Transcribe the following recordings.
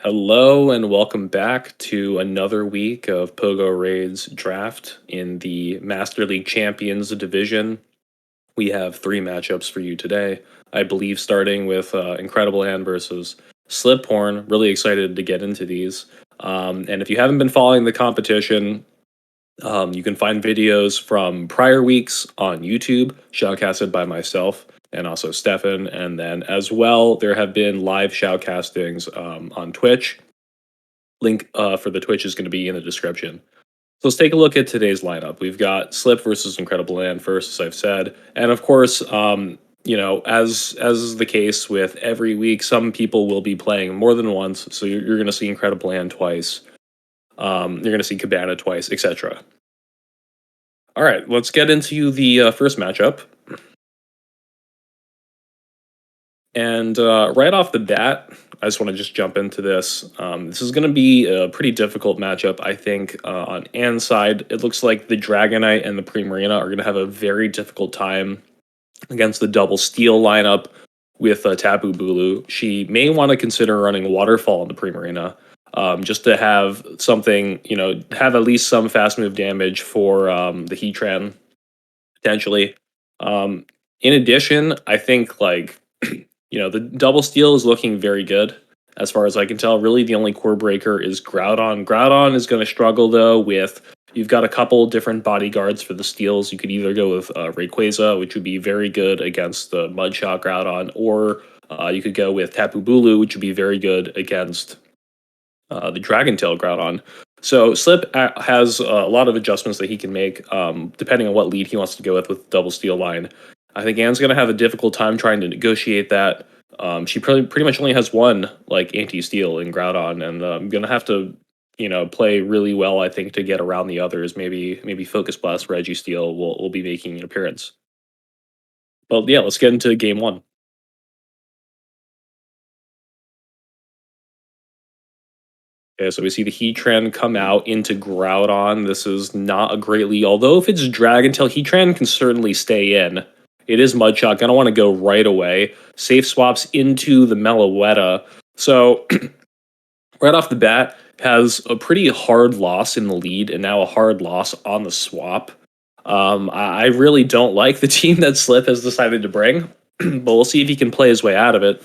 Hello and welcome back to another week of PoGoRaids draft in the Master League Champions division. We have three matchups for you today. I believe starting with TheIncredibleAN versus Sliphorn. Really excited to get into these. And if you haven't been following the competition, you can find videos from prior weeks on YouTube, shoutcasted by myself and also Stefan. And then as well, there have been live shoutcastings on Twitch. Link for the Twitch is going to be in the description. So let's take a look at today's lineup. We've got Slip versus TheIncredibleAN first, as I've said. And of course, as is the case with every week, some people will be playing more than once. So you're going to see TheIncredibleAN twice. You're going to see Cabana twice, etc. All right, let's get into the first matchup. And right off the bat, I just want to just jump into this. This is going to be a pretty difficult matchup, I think, on Anne's side. It looks like the Dragonite and the Primarina are going to have a very difficult time against the double steel lineup with Tapu Bulu. She may want to consider running Waterfall in the Primarina, just to have something, have at least some fast move damage for the Heatran, potentially. In addition, I think, the double steel is looking very good as far as I can tell. Really, the only core breaker is Groudon. Groudon is going to struggle, though, with you've got a couple different bodyguards for the steals. You could either go with Rayquaza, which would be very good against the Mudshot Groudon, or you could go with Tapu Bulu, which would be very good against the Dragon Tail Groudon. So Slip has a lot of adjustments that he can make depending on what lead he wants to go with double steel line. I think Anne's going to have a difficult time trying to negotiate that. She pretty much only has one anti-steal in Groudon, and I'm going to have to play really well, I think, to get around the others. Maybe Focus Blast, Registeel will be making an appearance. But yeah, let's get into game one. Okay, so we see the Heatran come out into Groudon. This is not a great lead. Although if it's Dragon Tail, Heatran can certainly stay in. It is Mudshot. Gonna want to go right away. Safe swaps into the Meloetta. So right off the bat, has a pretty hard loss in the lead and now a hard loss on the swap. I really don't like the team that Slip has decided to bring, but we'll see if he can play his way out of it.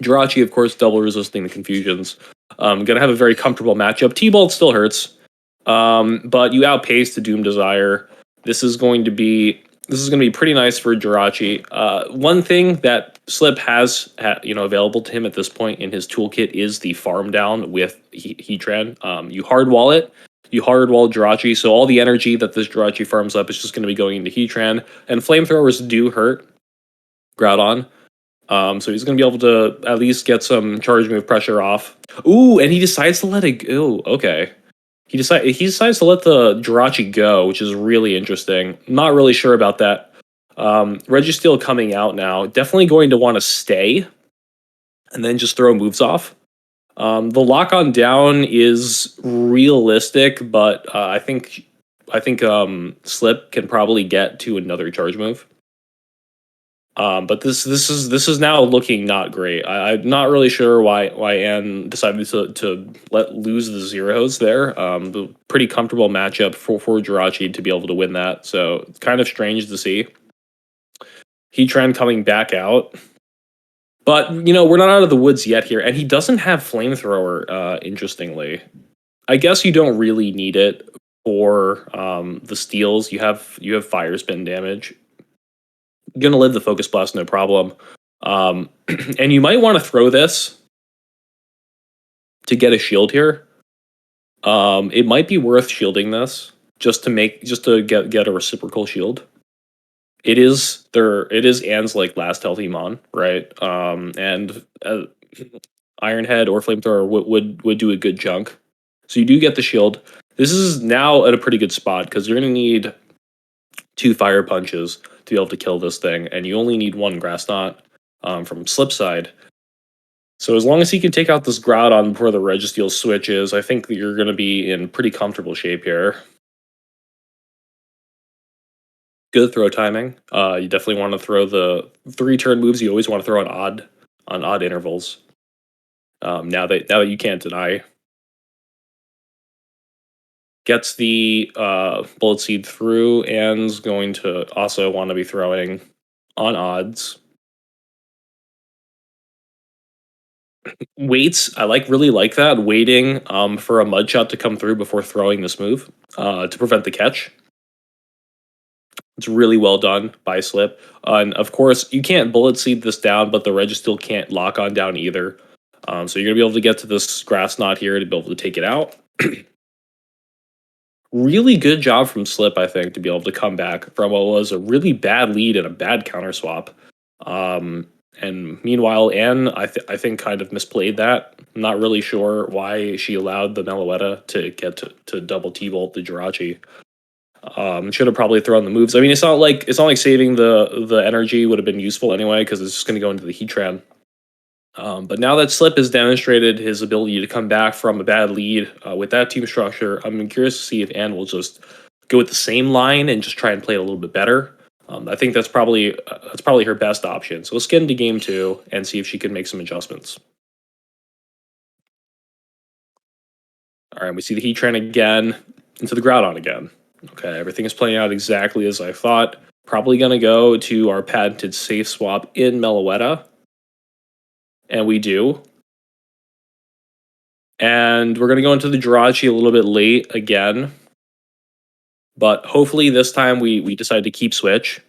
Jirachi, of course, double resisting the confusions. Gonna have a very comfortable matchup. T-Bolt still hurts, but you outpace the Doom Desire. This is going to be pretty nice for Jirachi. One thing that Slip has available to him at this point in his toolkit is the farm down with Heatran. You hard wall it. You hard wall Jirachi, so all the energy that this Jirachi farms up is just going to be going into Heatran, and flamethrowers do hurt Groudon. So he's going to be able to at least get some charge move pressure off. Ooh, and he decides to let it go. Okay. He decides to let the Jirachi go, which is really interesting. Not really sure about that. Registeel coming out now. Definitely going to want to stay and then just throw moves off. The lock on down is realistic, but I think Slip can probably get to another charge move. But this is now looking not great. I'm not really sure why Anne decided to let lose the zeros there. Pretty comfortable matchup for Jirachi to be able to win that. So it's kind of strange to see. Heatran coming back out. But, we're not out of the woods yet here. And he doesn't have Flamethrower, interestingly. I guess you don't really need it for the steals. You have Fire Spin damage. You're going to live the Focus Blast, no problem. And you might want to throw this to get a shield here. It might be worth shielding this just to get a reciprocal shield. It is Anne's last healthy mon, right? And Iron Head or Flamethrower would do a good chunk. So you do get the shield. This is now at a pretty good spot because you're going to need 2 Fire Punches to be able to kill this thing, and you only need 1 Grass Knot from Slip side. So as long as he can take out this Groudon before the Registeel switches, I think that you're going to be in pretty comfortable shape here. Good throw timing. You definitely want to throw the 3 turn moves. You always want to throw on odd intervals. Now that you can't deny, gets the bullet seed through, and is going to also want to be throwing on odds. Waits, I really like that, waiting for a mud shot to come through before throwing this move to prevent the catch. It's really well done by Slip. And of course, you can't bullet seed this down, but the Registeel can't lock on down either. So you're going to be able to get to this grass knot here to be able to take it out. Really good job from Slip, I think, to be able to come back from what was a really bad lead and a bad counter swap. And meanwhile, Anne, I think, kind of misplayed that. I'm not really sure why she allowed the Meloetta to get to double T-Bolt the Jirachi. Should have probably thrown the moves. I mean, it's not like saving the energy would have been useful anyway, because it's just going to go into the Heatran. But now that Slip has demonstrated his ability to come back from a bad lead with that team structure, I'm curious to see if Anne will just go with the same line and just try and play it a little bit better. I think that's probably her best option. So let's get into game 2 and see if she can make some adjustments. All right, we see the Heatran again into the Groudon again. Okay, everything is playing out exactly as I thought. Probably going to go to our patented safe swap in Meloetta. And we do. And we're going to go into the Jirachi a little bit late again. But hopefully this time we decide to keep switch.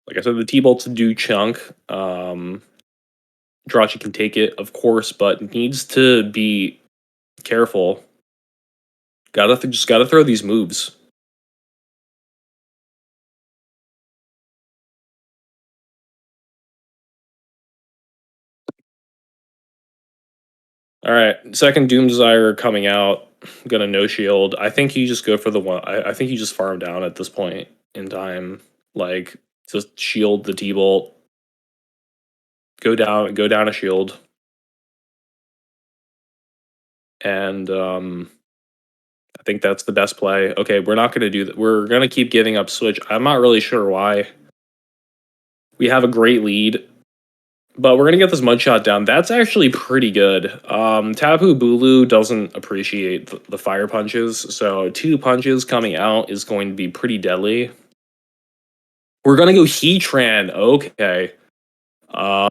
Like I said, the T-Bolts do chunk. Jirachi can take it, of course, but needs to be careful. Just gotta throw these moves. All right, second Doom Desire coming out. Gonna no shield. I think you just go for the one. I think you just farm down at this point in time. Like, just shield the T-Bolt. Go down a shield. And I think that's the best play. Okay, we're not gonna do that. We're gonna keep giving up switch. I'm not really sure why. We have a great lead, but we're gonna get this mud shot down. That's actually pretty good. Tapu Bulu doesn't appreciate the fire punches, so 2 punches coming out is going to be pretty deadly. We're gonna go Heatran. Okay. I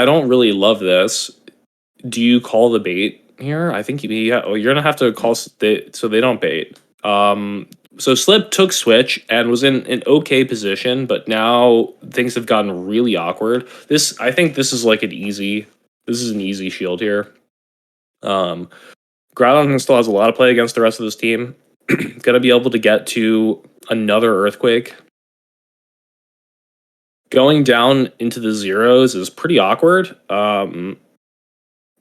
don't really love this. Do you call the bait here? I think you're gonna have to call so they don't bait. So Slip took switch and was in an okay position, but now things have gotten really awkward. I think this is like an easy shield here. Groudon still has a lot of play against the rest of this team. Gonna be able to get to another Earthquake. Going down into the zeros is pretty awkward.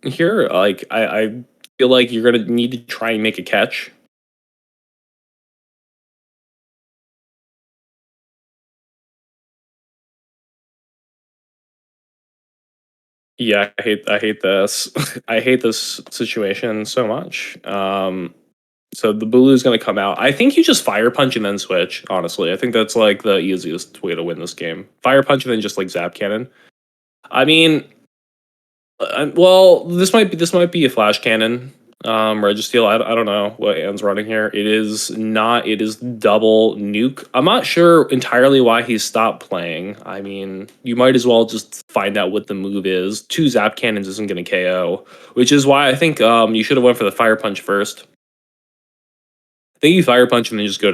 Here, like I feel like you're gonna need to try and make a catch. Yeah, I hate this. I hate this situation so much. So the Bulu is going to come out. I think you just Fire Punch and then switch, honestly. I think that's like the easiest way to win this game. Fire Punch and then just like Zap Cannon. I mean, well, this might be a Flash Cannon. Registeel, I don't know what Anne's running here. It is double nuke. I'm not sure entirely why he stopped playing. I mean, you might as well just find out what the move is. 2 Zap Cannons isn't going to KO, which is why I think you should have went for the Fire Punch first. I think you Fire Punch and then you just go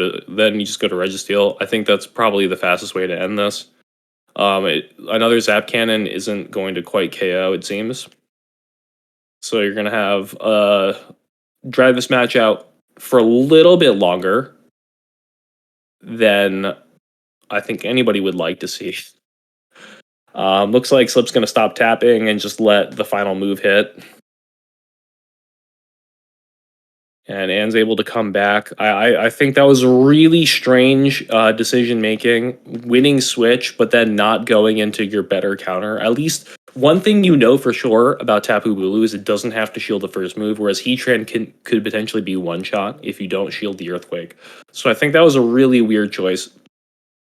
to Registeel. I think that's probably the fastest way to end this. Another Zap Cannon isn't going to quite KO, it seems. So you're going to have drive this match out for a little bit longer than I think anybody would like to see. Looks like Slip's going to stop tapping and just let the final move hit. And Anne's able to come back. I think that was really strange decision-making. Winning switch, but then not going into your better counter. At least one thing you know for sure about Tapu Bulu is it doesn't have to shield the first move, whereas Heatran could potentially be one-shot if you don't shield the Earthquake. So I think that was a really weird choice.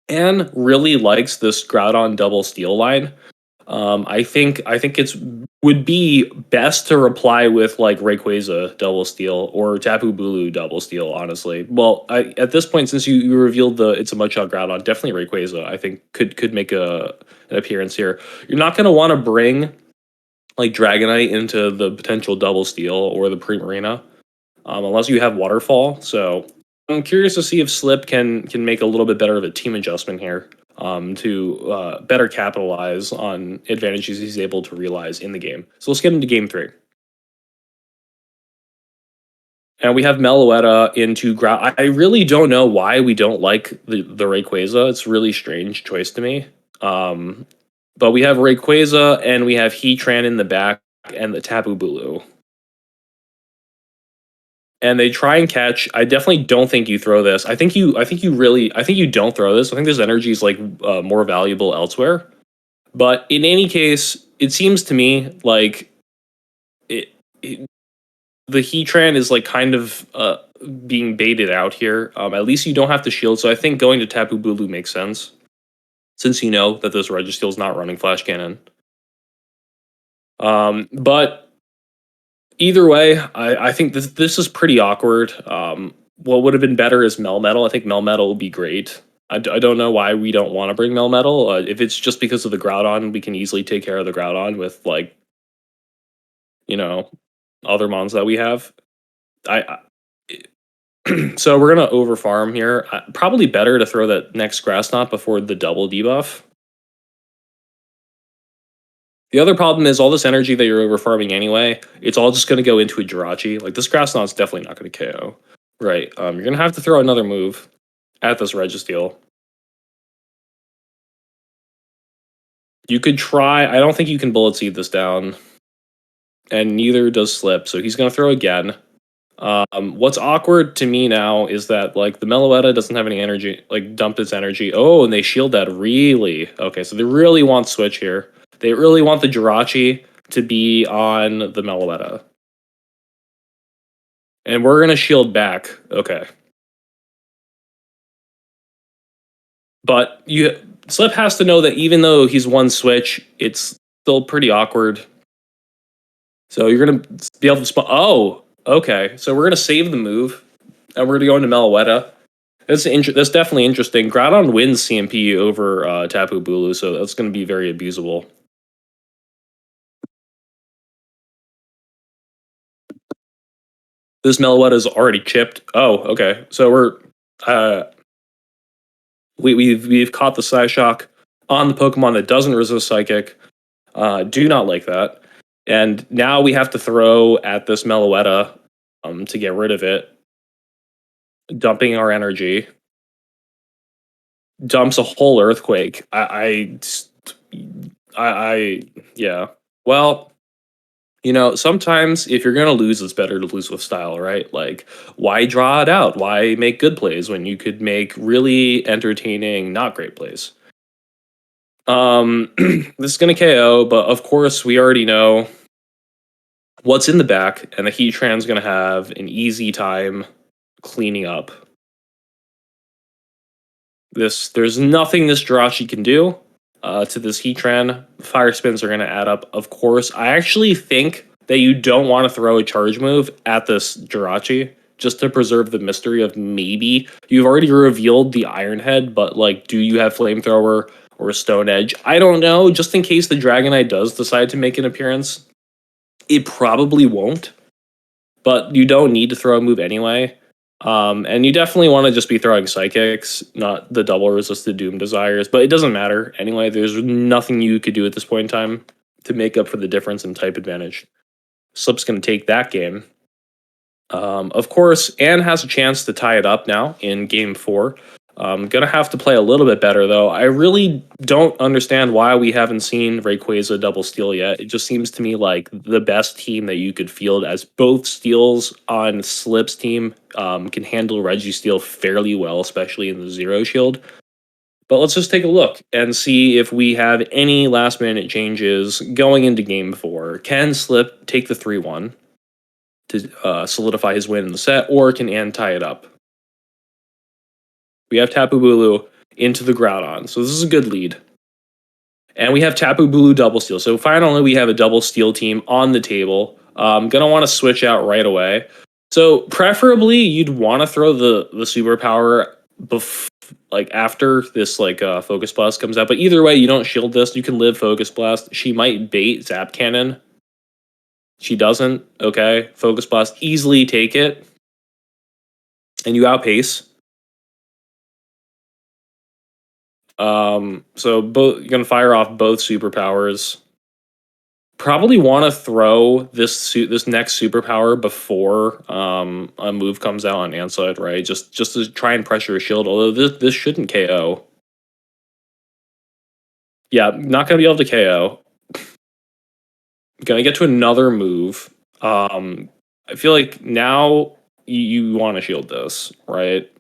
Anne really likes this Groudon double steal line. I think it's would be best to reply with like Rayquaza double steal or Tapu Bulu double steal. Honestly, well, at this point, since you revealed the it's a Mudshot Groudon, definitely Rayquaza. I think could make an appearance here. You're not going to want to bring like Dragonite into the potential double steal or the Primarina, unless you have Waterfall. So I'm curious to see if Slip can make a little bit better of a team adjustment here, to better capitalize on advantages he's able to realize in the game. So let's get into game 3. And we have Meloetta into Ground. I really don't know why we don't like the Rayquaza. It's a really strange choice to me. But we have Rayquaza and we have Heatran in the back and the Tapu Bulu. And they try and catch. I definitely don't think you throw this. I think you don't throw this. I think this energy is like more valuable elsewhere. But in any case, it seems to me like it the Heatran is like kind of being baited out here. At least you don't have to shield, so I think going to Tapu Bulu makes sense, since you know that this Registeel is not running Flash Cannon. But either way, I think this is pretty awkward. What would have been better is Melmetal. I think Melmetal would be great. I don't know why we don't want to bring Melmetal. If it's just because of the Groudon, we can easily take care of the Groudon with like, you know, other mons that we have. I So we're gonna overfarm here. Probably better to throw that next Grass Knot before the double debuff. The other problem is all this energy that you're overfarming anyway, it's all just gonna go into a Jirachi. Like this Grass Knot's definitely not gonna KO. Right. You're gonna have to throw another move at this Registeel. You could try. I don't think you can Bullet Seed this down. And neither does Slip, so he's gonna throw again. What's awkward to me now is that like the Meloetta doesn't have any energy, like dumped its energy. Oh, and they shield that really. Okay, so they really want switch here. They really want the Jirachi to be on the Meloetta. And we're gonna shield back. Okay. But Slip has to know that even though he's one switch, it's still pretty awkward. So you're gonna be able to spot. Oh, okay. So we're gonna save the move, and we're gonna go into Meloetta. That's definitely interesting. Groudon wins CMP over Tapu Bulu, so that's going to be very abusable. This Meloetta is already chipped. Oh, okay. So we've caught the Psyshock on the Pokemon that doesn't resist Psychic. Do not like that. And now we have to throw at this Meloetta to get rid of it, dumping our energy. Dumps a whole Earthquake. Yeah. Well, sometimes if you're going to lose, it's better to lose with style, right? Like, why draw it out? Why make good plays when you could make really entertaining, not great plays? This is going to KO, but of course, we already know what's in the back, and the Heatran's going to have an easy time cleaning up. There's nothing this Jirachi can do to this Heatran. Fire spins are going to add up, of course. I actually think that you don't want to throw a charge move at this Jirachi just to preserve the mystery of maybe you've already revealed the Iron Head, but like, do you have Flamethrower or Stone Edge? I don't know. Just in case the Dragonite does decide to make an appearance, it probably won't, but you don't need to throw a move anyway. And you definitely want to just be throwing Psychics, not the double resisted Doom Desires, but it doesn't matter. Anyway, there's nothing you could do at this point in time to make up for the difference in type advantage. Slip's going to take that game. Of course, Anne has a chance to tie it up now in game 4. Gonna have to play a little bit better, though. I really don't understand why we haven't seen Rayquaza double steal yet. It just seems to me like the best team that you could field, as both steals on Slip's team can handle Registeel fairly well, especially in the Zero Shield. But let's just take a look and see if we have any last-minute changes going into game 4. Can Slip take the 3-1 to solidify his win in the set, or can Anne tie it up? We have Tapu Bulu into the Groudon. So this is a good lead. And we have Tapu Bulu double steal. So finally, we have a double steal team on the table. Gonna want to switch out right away. So preferably, you'd want to throw the superpower like after this Focus Blast comes out. But either way, you don't shield this. You can live Focus Blast. She might bait Zap Cannon. She doesn't. Okay, Focus Blast, easily take it, and you outpace. So both you're gonna fire off both superpowers. Probably want to throw this next superpower before a move comes out on Anside, right? Just to try and pressure a shield. Although this shouldn't KO. Yeah, not gonna be able to KO. Gonna get to another move. I feel like now you want to shield this, right?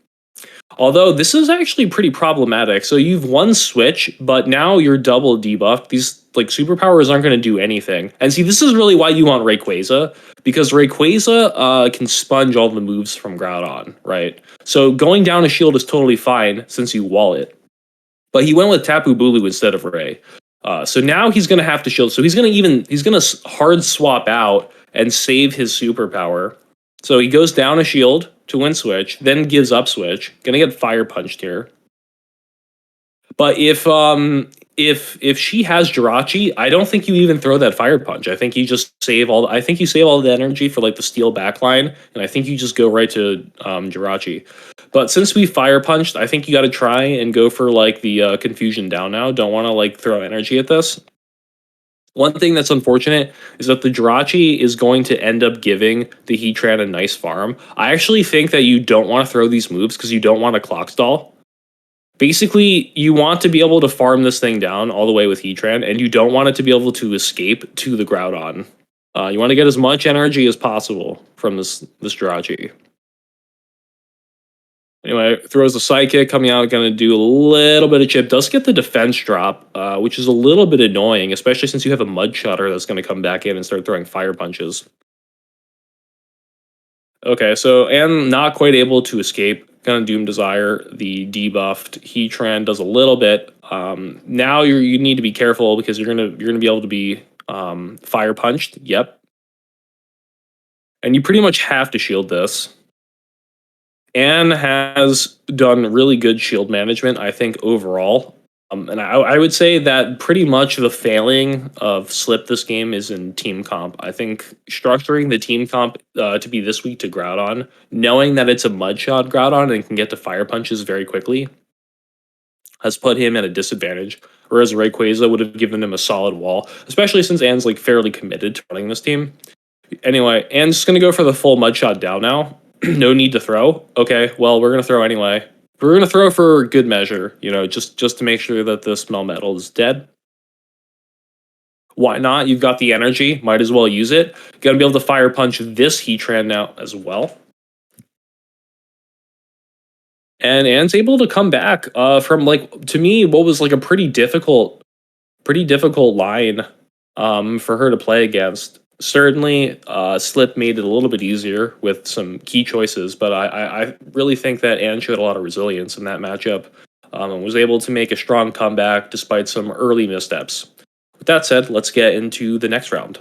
Although this is actually pretty problematic. So you've one switch, but now you're double debuffed. These superpowers aren't going to do anything. And see, this is really why you want Rayquaza, because Rayquaza can sponge all the moves from Groudon, right? So going down a shield is totally fine since you wall it. But he went with Tapu Bulu instead of Ray. So now he's going to have to shield. So he's going to hard swap out and save his superpower. So he goes down a shield to win switch, then gives up switch. Gonna get fire punched here. But if she has Jirachi, I don't think you even throw that fire punch. I think you just save all. I think you save all the energy for the steel backline, and I think you just go right to Jirachi. But since we fire punched, I think you got to try and go for the confusion down now. Don't want to throw energy at this. One thing that's unfortunate is that the Jirachi is going to end up giving the Heatran a nice farm. I actually think that you don't want to throw these moves because you don't want a clock stall. Basically, you want to be able to farm this thing down all the way with Heatran, and you don't want it to be able to escape to the Groudon. You want to get as much energy as possible from this Jirachi. Anyway, throws the Psychic, coming out, going to do a little bit of chip. Does get the defense drop, which is a little bit annoying, especially since you have a Mud Shutter that's going to come back in and start throwing fire punches. Okay, so and not quite able to escape. Gonna Doom Desire. The debuffed Heatran does a little bit. Now you need to be careful because you're gonna be able to be fire punched. Yep, and you pretty much have to shield this. Anne has done really good shield management, I think, overall. And I would say that pretty much the failing of Slip this game is in team comp. I think structuring the team comp to be this weak to Groudon, knowing that it's a Mudshot Groudon and can get to fire punches very quickly, has put him at a disadvantage. Whereas Rayquaza would have given him a solid wall, especially since Anne's fairly committed to running this team. Anyway, Anne's just going to go for the full Mudshot down now. No need to throw. Okay, well, we're going to throw anyway. We're going to throw for good measure, just to make sure that this Melmetal is dead. Why not? You've got the energy. Might as well use it. Going to be able to fire punch this Heatran now as well. And Anne's able to come back from, to me, what was a pretty difficult line for her to play against. Certainly, Slip made it a little bit easier with some key choices, but I really think that Anne showed a lot of resilience in that matchup and was able to make a strong comeback despite some early missteps. With that said, let's get into the next round.